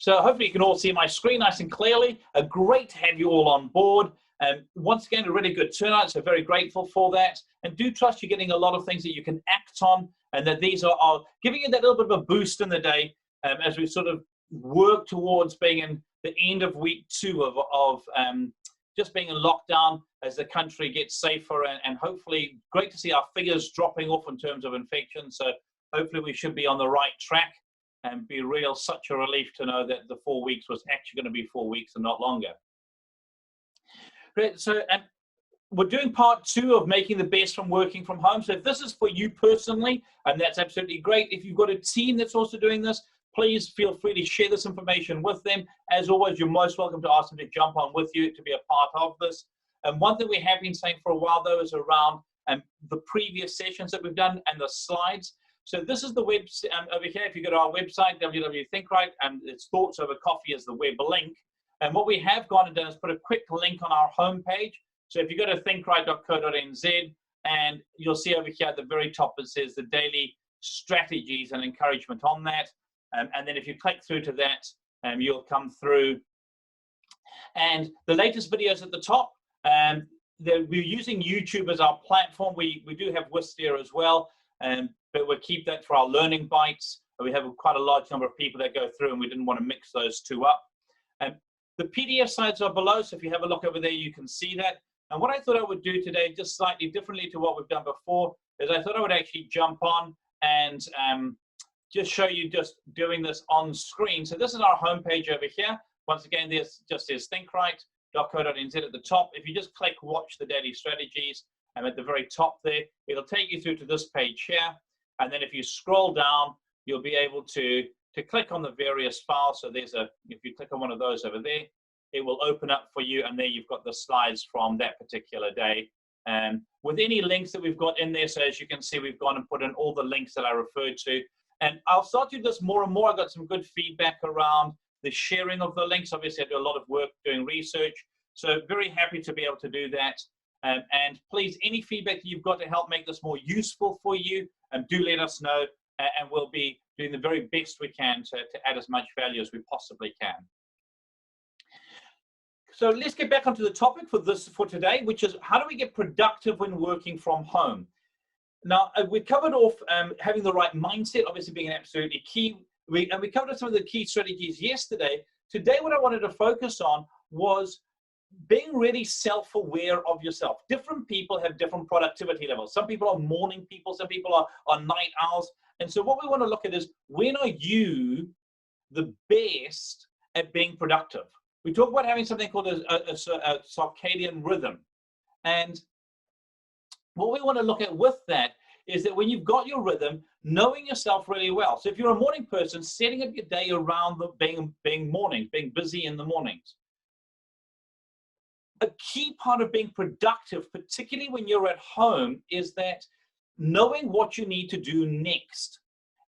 So hopefully you can all see my screen nice and clearly. Great to have you all on board. Once again, a really good turnout, so very grateful for that. And do trust you're getting a lot of things that you can act on, and that these are giving you that little bit of a boost in the day as we sort of work towards being in the end of week 2 of just being in lockdown as the country gets safer, and hopefully great to see our figures dropping off in terms of infection. So hopefully we should be on the right track, and be such a relief to know that the 4 weeks was actually going to be 4 weeks and not longer. Great. So we're doing part 2 of making the best from working from home. So if this is for you personally, and that's absolutely great. If you've got a team that's also doing this, please feel free to share this information with them. As always, you're most welcome to ask them to jump on with you to be a part of this. And one thing we have been saying for a while, though, is around the previous sessions that we've done and the slides. So this is the web over here. If you go to our website, www.thinkrite, and it's Thoughts Over Coffee as the web link. And what we have gone and done is put a quick link on our homepage. So if you go to thinkrite.co.nz, and you'll see over here at the very top, it says the daily strategies and encouragement on that. And then if you click through to that, you'll come through. And the latest videos at the top, we're using YouTube as our platform. We do have Wistia as well, but we'll keep that for our learning bites. We have quite a large number of people that go through, and we didn't want to mix those two up. The PDF slides are below, so if you have a look over there, you can see that. And what I thought I would do today, just slightly differently to what we've done before, is I thought I would actually jump on and just show you just doing this on screen. So this is our homepage over here. Once again, there's just says thinkrite.co.nz at the top. If you just click Watch the Daily Strategies, and at the very top there, it'll take you through to this page here. And then if you scroll down, you'll be able to click on the various files. So if you click on one of those over there, it will open up for you, and there you've got the slides from that particular day. With any links that we've got in there, so as you can see, we've gone and put in all the links that I referred to. And I'll start to do this more and more. I got some good feedback around the sharing of the links. Obviously, I do a lot of work doing research, so very happy to be able to do that. And please, any feedback that you've got to help make this more useful for you, do let us know, and we'll be doing the very best we can to add as much value as we possibly can. So let's get back onto the topic for today, which is how do we get productive when working from home? Now, we covered off having the right mindset, obviously being absolutely key. And we covered some of the key strategies yesterday. Today, what I wanted to focus on was being really self-aware of yourself. Different people have different productivity levels. Some people are morning people, some people are night owls. And so what we want to look at is, when are you the best at being productive? We talk about having something called a circadian rhythm. And what we want to look at with that is that when you've got your rhythm, knowing yourself really well. So if you're a morning person, setting up your day around being mornings, being busy in the mornings. A key part of being productive, particularly when you're at home, is that knowing what you need to do next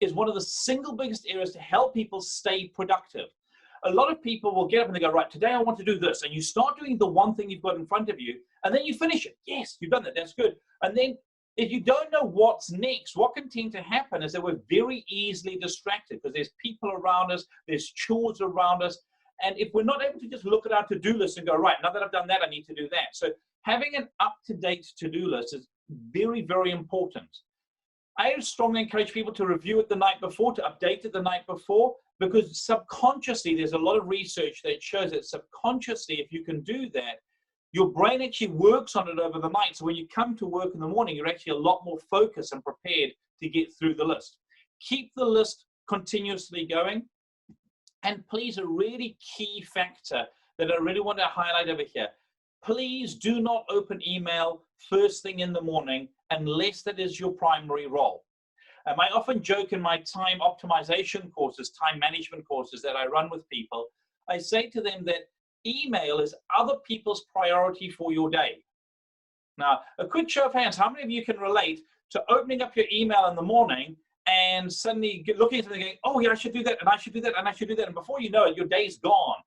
is one of the single biggest areas to help people stay productive. A lot of people will get up and they go, right, today I want to do this. And you start doing the one thing you've got in front of you, and then you finish it. Yes, you've done that. That's good. And then if you don't know what's next, what can tend to happen is that we're very easily distracted because there's people around us, there's chores around us. And if we're not able to just look at our to-do list and go, right, now that I've done that, I need to do that. So having an up-to-date to-do list is very, very important. I strongly encourage people to review it the night before, to update it the night before, because subconsciously, there's a lot of research that shows that subconsciously, if you can do that, your brain actually works on it over the night. So when you come to work in the morning, you're actually a lot more focused and prepared to get through the list. Keep the list continuously going. And please, a really key factor that I really want to highlight over here, please do not open email first thing in the morning unless that is your primary role. I often joke in my time optimization courses, time management courses that I run with people, I say to them that email is other people's priority for your day. Now, a quick show of hands, how many of you can relate to opening up your email in the morning and suddenly looking at something and going, oh yeah, I should do that, and I should do that, and I should do that, and before you know it, your day's gone.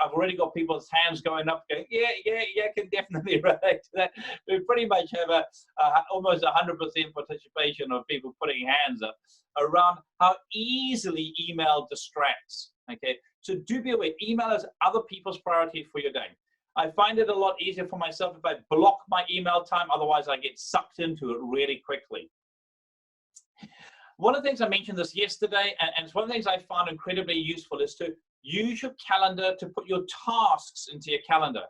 I've already got people's hands going up, going, yeah, can definitely relate to that. We pretty much have almost 100% participation of people putting hands up around how easily email distracts. Okay, so do be aware, email is other people's priority for your day. I find it a lot easier for myself if I block my email time, otherwise I get sucked into it really quickly. One of the things I mentioned this yesterday, and it's one of the things I found incredibly useful, is to use your calendar to put your tasks into your calendar.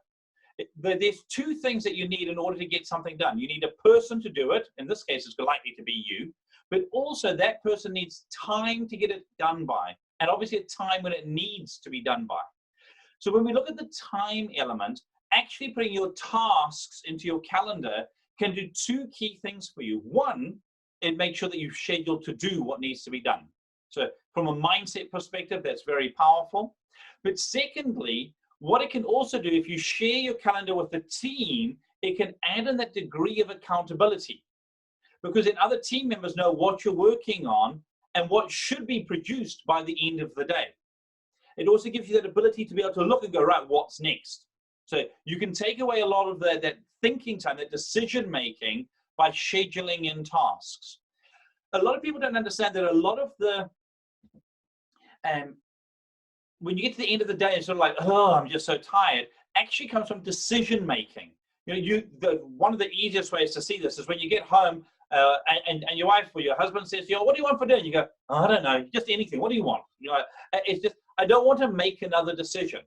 There's two things that you need in order to get something done. You need a person to do it. In this case, it's likely to be you. But also that person needs time to get it done by. And obviously a time when it needs to be done by. So when we look at the time element, actually putting your tasks into your calendar can do two key things for you. One, it makes sure that you've scheduled to do what needs to be done. So from a mindset perspective, that's very powerful. But secondly, what it can also do, if you share your calendar with the team, it can add in that degree of accountability. Because then other team members know what you're working on and what should be produced by the end of the day. It also gives you that ability to be able to look and go, right, what's next? So you can take away a lot of that thinking time, that decision making, by scheduling in tasks. A lot of people don't understand that a lot of the, when you get to the end of the day, it's sort of like, oh, I'm just so tired, actually comes from decision making. You know, one of the easiest ways to see this is when you get home and your wife or your husband says, what do you want for dinner? You go, oh, I don't know, just anything. What do you want? You know, it's just, I don't want to make another decision.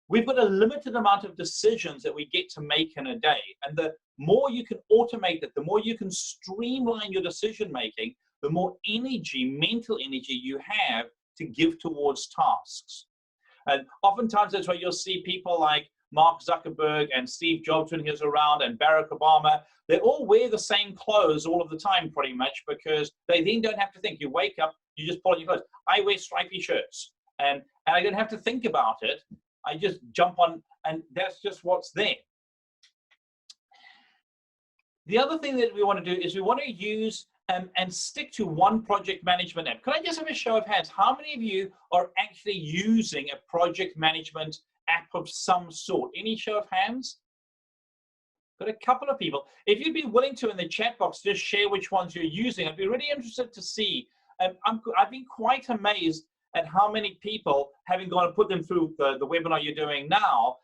We've got a limited amount of decisions that we get to make in a day. And the more you can automate it, the more you can streamline your decision making, the more energy, mental energy you have to give towards tasks. And oftentimes that's why you'll see people like Mark Zuckerberg and Steve Jobs when he was around, and Barack Obama. They all wear the same clothes all of the time pretty much, because they then don't have to think. You wake up, you just pull on your clothes. I wear stripy shirts and I don't have to think about it. I just jump on, and that's just what's there. The other thing that we want to do is we want to use and stick to one project management app. Can I just have a show of hands? How many of you are actually using a project management app of some sort? Any show of hands? Got a couple of people. If you'd be willing to, in the chat box, just share which ones you're using. I'd be really interested to see. I've been quite amazed at how many people, having gone and put them through the webinar you're doing now,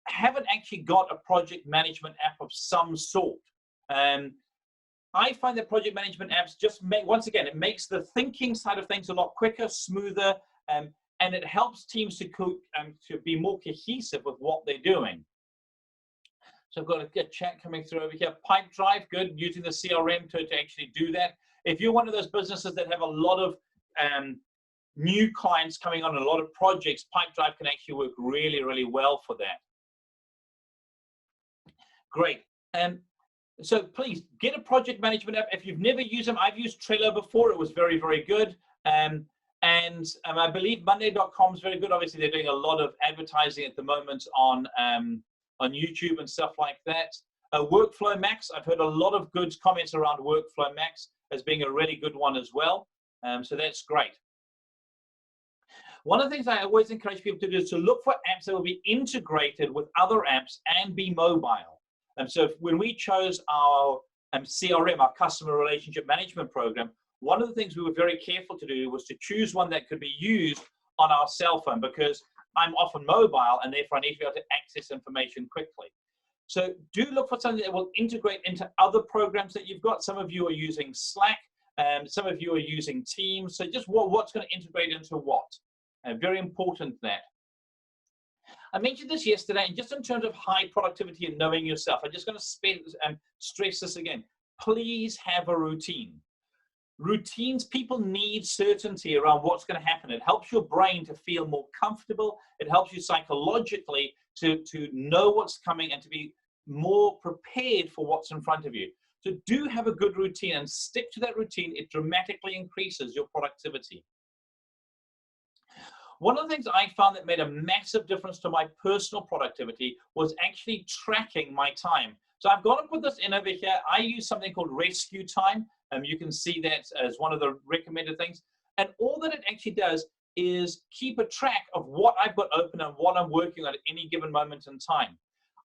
haven't actually got a project management app of some sort. I find that project management apps just make, once again, it makes the thinking side of things a lot quicker, smoother, and it helps teams to be more cohesive with what they're doing. So I've got a good chat coming through over here. Pipedrive, good, using the CRM to actually do that. If you're one of those businesses that have a lot of new clients coming on, a lot of projects, Pipedrive can actually work really, really well for that. Great. So please get a project management app. If you've never used them, I've used Trello before. It was very, very good. And I believe Monday.com is very good. Obviously, they're doing a lot of advertising at the moment on YouTube and stuff like that. Workflow Max, I've heard a lot of good comments around Workflow Max as being a really good one as well. So that's great. One of the things I always encourage people to do is to look for apps that will be integrated with other apps and be mobile. So when we chose our CRM, our Customer Relationship Management Program, one of the things we were very careful to do was to choose one that could be used on our cell phone, because I'm often mobile and therefore I need to be able to access information quickly. So do look for something that will integrate into other programs that you've got. Some of you are using Slack, some of you are using Teams. So just what's going to integrate into what? Very important that. I mentioned this yesterday, and just in terms of high productivity and knowing yourself, I'm just going to stress this again. Please have a routine. Routines, people need certainty around what's going to happen. It helps your brain to feel more comfortable. It helps you psychologically to know what's coming and to be more prepared for what's in front of you. So do have a good routine and stick to that routine. It dramatically increases your productivity. One of the things I found that made a massive difference to my personal productivity was actually tracking my time. So I've got to put this in over here. I use something called Rescue Time. You can see that as one of the recommended things. And all that it actually does is keep a track of what I've got open and what I'm working on at any given moment in time.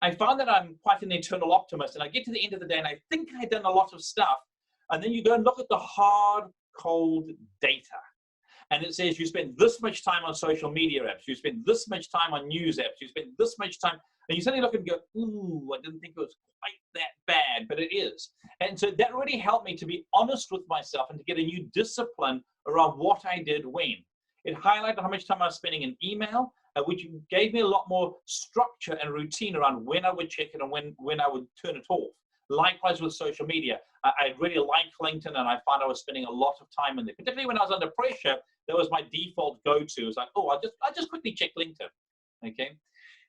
I found that I'm quite an eternal optimist, and I get to the end of the day and I think I've done a lot of stuff. And then you go and look at the hard, cold data. and it says you spend this much time on social media apps, you spend this much time on news apps, you spend this much time, and you suddenly look and go, ooh, I didn't think it was quite that bad, but it is. And so that really helped me to be honest with myself and to get a new discipline around what I did when. It highlighted how much time I was spending in email, which gave me a lot more structure and routine around when I would check it and when I would turn it off. Likewise with social media. I really liked LinkedIn, and I found I was spending a lot of time in there. Particularly when I was under pressure, that was my default go-to. It was like, oh, I just quickly check LinkedIn. Okay.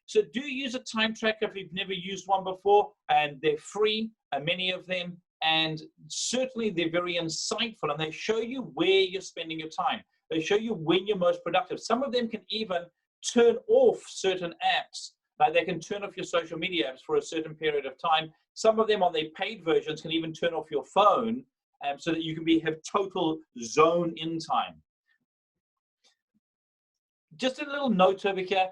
So do use a time tracker if you've never used one before, and they're free, many of them, and certainly they're very insightful, and they show you where you're spending your time. They show you when you're most productive. Some of them can even turn off certain apps. Like they can turn off your social media apps for a certain period of time. Some of them on their paid versions can even turn off your phone so that you can have total zone in time. Just a little note over here.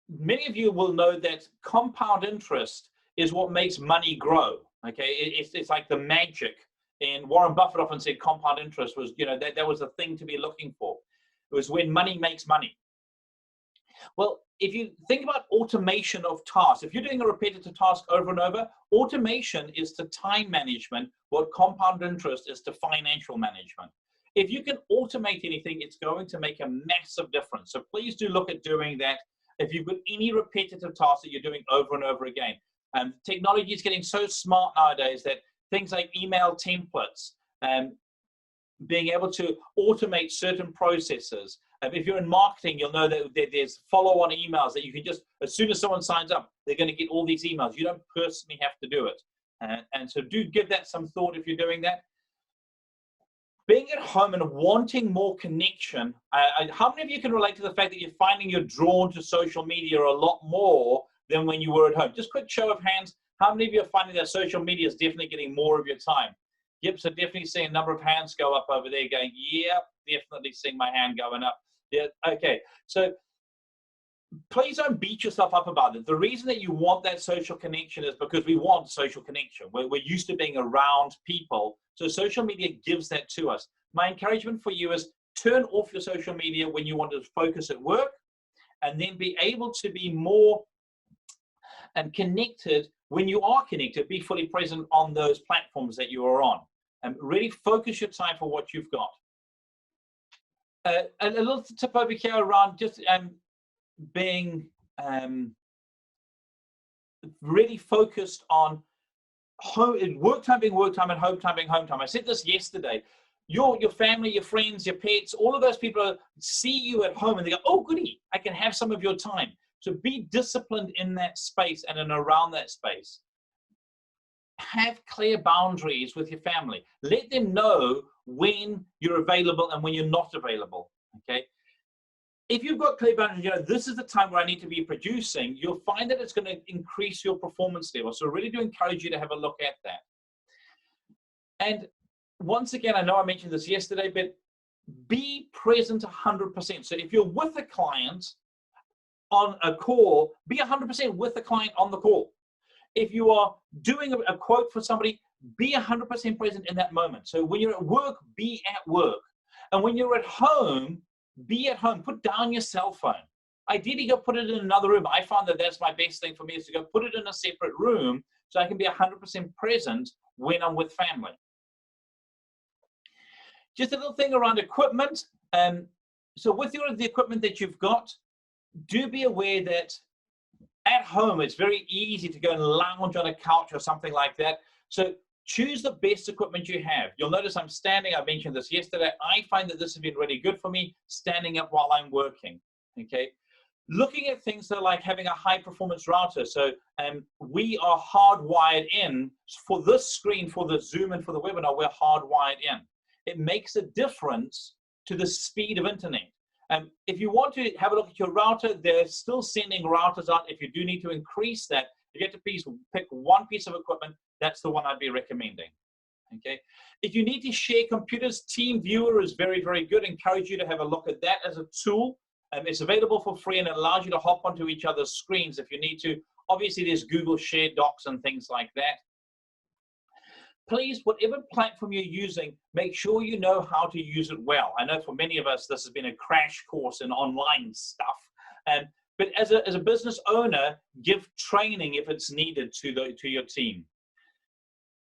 Many of you will know that compound interest is what makes money grow. Okay, it's like the magic. And Warren Buffett often said compound interest was, that was the thing to be looking for. It was when money makes money. Well, if you think about automation of tasks, if you're doing a repetitive task over and over, automation is to time management what compound interest is to financial management. If you can automate anything, it's going to make a massive difference. So please do look at doing that. If you've got any repetitive tasks that you're doing over and over again, technology is getting so smart nowadays that things like email templates, being able to automate certain processes. If you're in marketing, you'll know that there's follow-on emails that you can just, as soon as someone signs up, they're going to get all these emails. You don't personally have to do it. And so do give that some thought if you're doing that. Being at home and wanting more connection. How many of you can relate to the fact that you're finding you're drawn to social media a lot more than when you were at home? Just quick show of hands. How many of you are finding that social media is definitely getting more of your time? Yep, so definitely seeing a number of hands go up over there going, yeah, definitely seeing my hand going up. Yeah, okay. So please don't beat yourself up about it. The reason that you want that social connection is because we want social connection. We're used to being around people. So social media gives that to us. My encouragement for you is turn off your social media when you want to focus at work, and then be able to be more and connected when you are connected. Be fully present on those platforms that you are on, and really focus your time for what you've got. A little tip over here around just being really focused on work time being work time and home time being home time. I said this yesterday. Your family, your friends, your pets, all of those people see you at home and they go, oh, goody, I can have some of your time. So be disciplined in that space and in around that space. Have clear boundaries with your family. Let them know when you're available and when you're not available, okay? If you've got clear boundaries, this is the time where I need to be producing, you'll find that it's going to increase your performance level. So really do encourage you to have a look at that. And once again, I know I mentioned this yesterday, but be present 100%. So if you're with a client on a call, be 100% with the client on the call. If you are doing a quote for somebody, be 100% present in that moment. So when you're at work, be at work. And when you're at home, be at home. Put down your cell phone. Ideally, go put it in another room. I found that that's my best thing for me, is to go put it in a separate room so I can be 100% present when I'm with family. Just a little thing around equipment. So with the equipment that you've got, do be aware that at home, it's very easy to go and lounge on a couch or something like that. So choose the best equipment you have. You'll notice I'm standing. I mentioned this yesterday. I find that this has been really good for me, standing up while I'm working, okay? Looking at things that are like having a high performance router. So we are hardwired in for this screen, for the Zoom and for the webinar, we're hardwired in. It makes a difference to the speed of internet. If you want to have a look at your router, they're still sending routers out. If you do need to increase that, if you have to please pick one piece of equipment, that's the one I'd be recommending. Okay. If you need to share computers, TeamViewer is very, very good. Encourage you to have a look at that as a tool. It's available for free and it allows you to hop onto each other's screens if you need to. Obviously, there's Google Share Docs and things like that. please, whatever platform you're using, make sure you know how to use it well. I know for many of us, this has been a crash course in online stuff. But as a business owner, give training if it's needed to your team.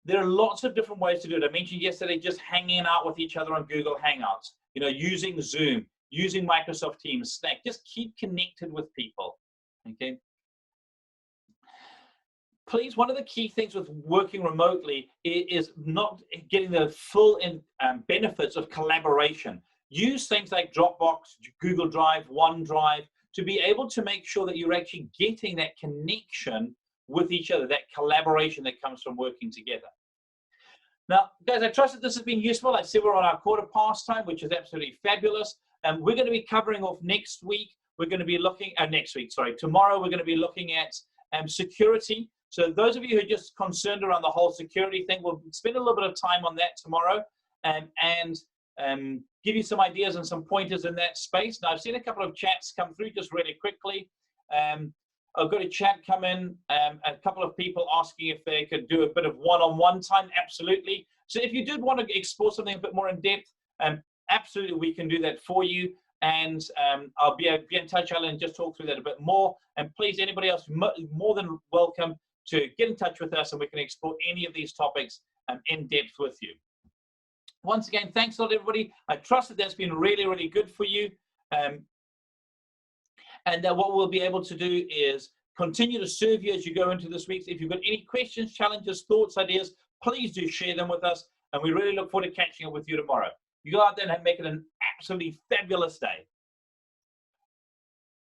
There are lots of different ways to do it. I mentioned yesterday just hanging out with each other on Google Hangouts, using Zoom, using Microsoft Teams, Slack. Just keep connected with people, okay? Please, one of the key things with working remotely is not getting the full benefits of collaboration. Use things like Dropbox, Google Drive, OneDrive to be able to make sure that you're actually getting that connection with each other, that collaboration that comes from working together. Now, guys, I trust that this has been useful. I see we're on our quarter past time, which is absolutely fabulous. And we're going to be covering off next week. We're going to be looking at tomorrow, we're going to be looking at security. So those of you who are just concerned around the whole security thing, we'll spend a little bit of time on that tomorrow and give you some ideas and some pointers in that space. Now, I've seen a couple of chats come through just really quickly. I've got a chat come in, a couple of people asking if they could do a bit of one-on-one time. Absolutely. So if you did want to explore something a bit more in depth, absolutely, we can do that for you. And I'll be in touch, Alan, and just talk through that a bit more. And please, anybody else, more than welcome to get in touch with us, and we can explore any of these topics in depth with you. Once again, thanks a lot, everybody. I trust that that's been really, really good for you. And what we'll be able to do is continue to serve you as you go into this week. If you've got any questions, challenges, thoughts, ideas, please do share them with us. And we really look forward to catching up with you tomorrow. You go out there and make it an absolutely fabulous day.